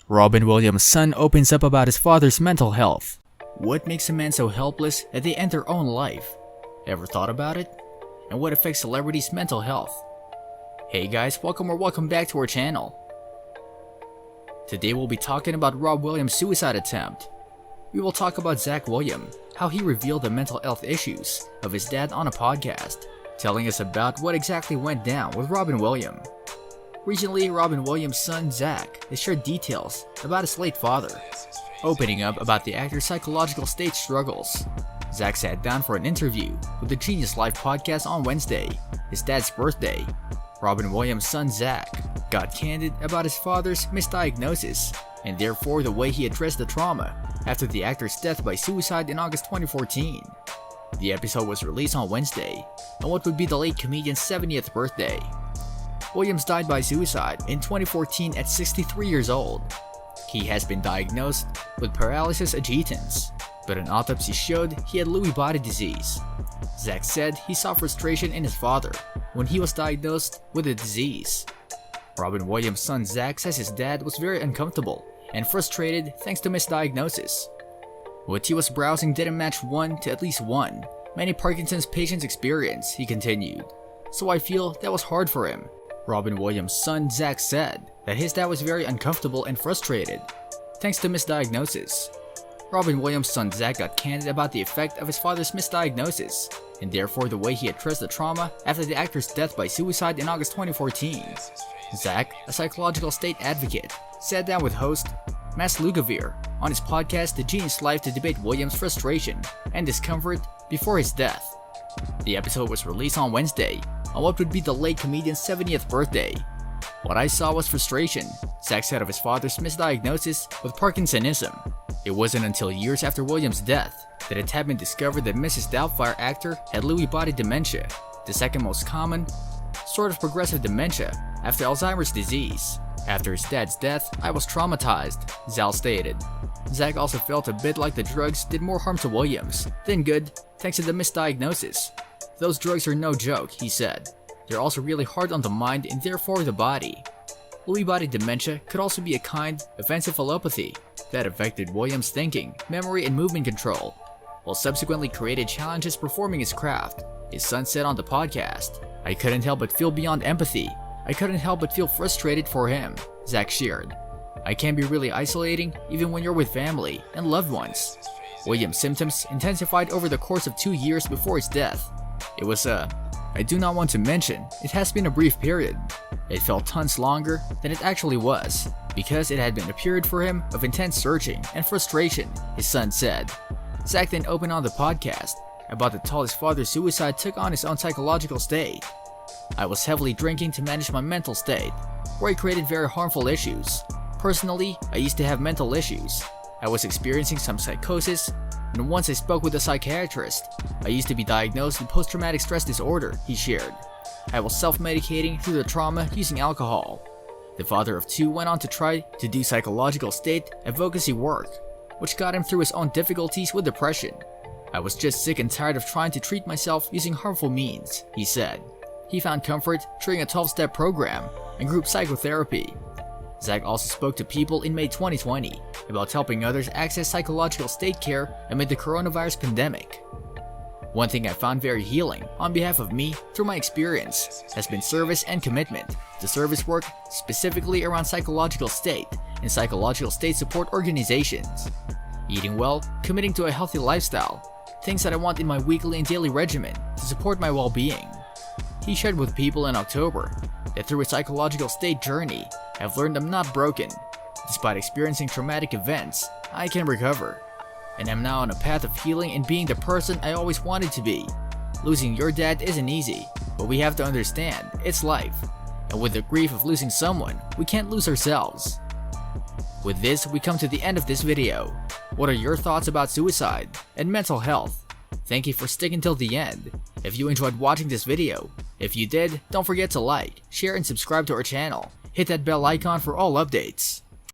Robin Williams' son opens up about his father's mental health. What makes a man so helpless that they end their own life? Ever thought about it? And what affects celebrities' mental health? Hey guys, welcome back to our channel. Today we'll be talking about Rob Williams' suicide attempt. We will talk about Zack Williams, how he revealed the mental health issues of his dad on a podcast, telling us about what exactly went down with Robin Williams. Recently, Robin Williams' son Zack has shared details about his late father, opening up about the actor's psychological state struggles. Zack sat down for an interview with the Genius Life podcast on Wednesday, his dad's birthday. Robin Williams' son Zack got candid about his father's misdiagnosis and therefore the way he addressed the trauma after the actor's death by suicide in August 2014. The episode was released on Wednesday on what would be the late comedian's 70th birthday. Williams died by suicide in 2014 at 63 years old. He has been diagnosed with paralysis agitans, but an autopsy showed he had Lewy body disease. Zack said he saw frustration in his father when he was diagnosed with the disease. Robin Williams' son Zack says his dad was very uncomfortable and frustrated thanks to misdiagnosis. What he was browsing didn't match one to at least one many Parkinson's patients experience, he continued. So I feel that was hard for him. Robin Williams' son Zack said that his dad was very uncomfortable and frustrated thanks to misdiagnosis. Robin Williams' son Zack got candid about the effect of his father's misdiagnosis and therefore the way he addressed the trauma after the actor's death by suicide in August 2014. Zack, a psychological state advocate, sat down with host Mas Lugavere on his podcast The Genius Life to debate Williams' frustration and discomfort before his death. The episode was released on Wednesday on what would be the late comedian's 70th birthday. What I saw was frustration, Zack said of his father's misdiagnosis with Parkinsonism. It wasn't until years after Williams' death that it had been discovered that Mrs. Doubtfire actor had Lewy body dementia, the second most common sort of progressive dementia after Alzheimer's disease. After his dad's death, I was traumatized, Zal stated. Zack also felt a bit like the drugs did more harm to Williams than good thanks to the misdiagnosis. Those drugs are no joke, he said. They're also really hard on the mind and therefore the body. Lewy body dementia could also be a kind of encephalopathy that affected Williams' thinking, memory, and movement control, while subsequently created challenges performing his craft. His son said on the podcast, "I couldn't help but feel beyond empathy. I couldn't help but feel frustrated for him," Zack shared. "I can be really isolating even when you're with family and loved ones." Williams' symptoms intensified over the course of 2 years before his death. It was I do not want to mention, it has been a brief period. It felt tons longer than it actually was, because it had been a period for him of intense searching and frustration, his son said. Zack then opened on the podcast about the toll his father's suicide took on his own psychological state. "I was heavily drinking to manage my mental state, where it created very harmful issues. Personally, I used to have mental issues. I was experiencing some psychosis, and once I spoke with a psychiatrist, I used to be diagnosed with post-traumatic stress disorder," he shared. "I was self-medicating through the trauma using alcohol." The father of two went on to try to do psychological state advocacy work, which got him through his own difficulties with depression. "I was just sick and tired of trying to treat myself using harmful means," he said. He found comfort during a 12-step program and group psychotherapy. Zack also spoke to people in May 2020 about helping others access psychological state care amid the coronavirus pandemic. "One thing I found very healing on behalf of me through my experience has been service and commitment to service work specifically around psychological state and psychological state support organizations. Eating well, committing to a healthy lifestyle, things that I want in my weekly and daily regimen to support my well-being." He shared with people in October that through a psychological state journey, "I've learned I'm not broken. Despite experiencing traumatic events, I can recover. And I'm now on a path of healing and being the person I always wanted to be. Losing your dad isn't easy, but we have to understand, it's life. And with the grief of losing someone, we can't lose ourselves." With this, we come to the end of this video. What are your thoughts about suicide and mental health? Thank you for sticking till the end. If you enjoyed watching this video, if you did, don't forget to like, share, and subscribe to our channel. Hit that bell icon for all updates.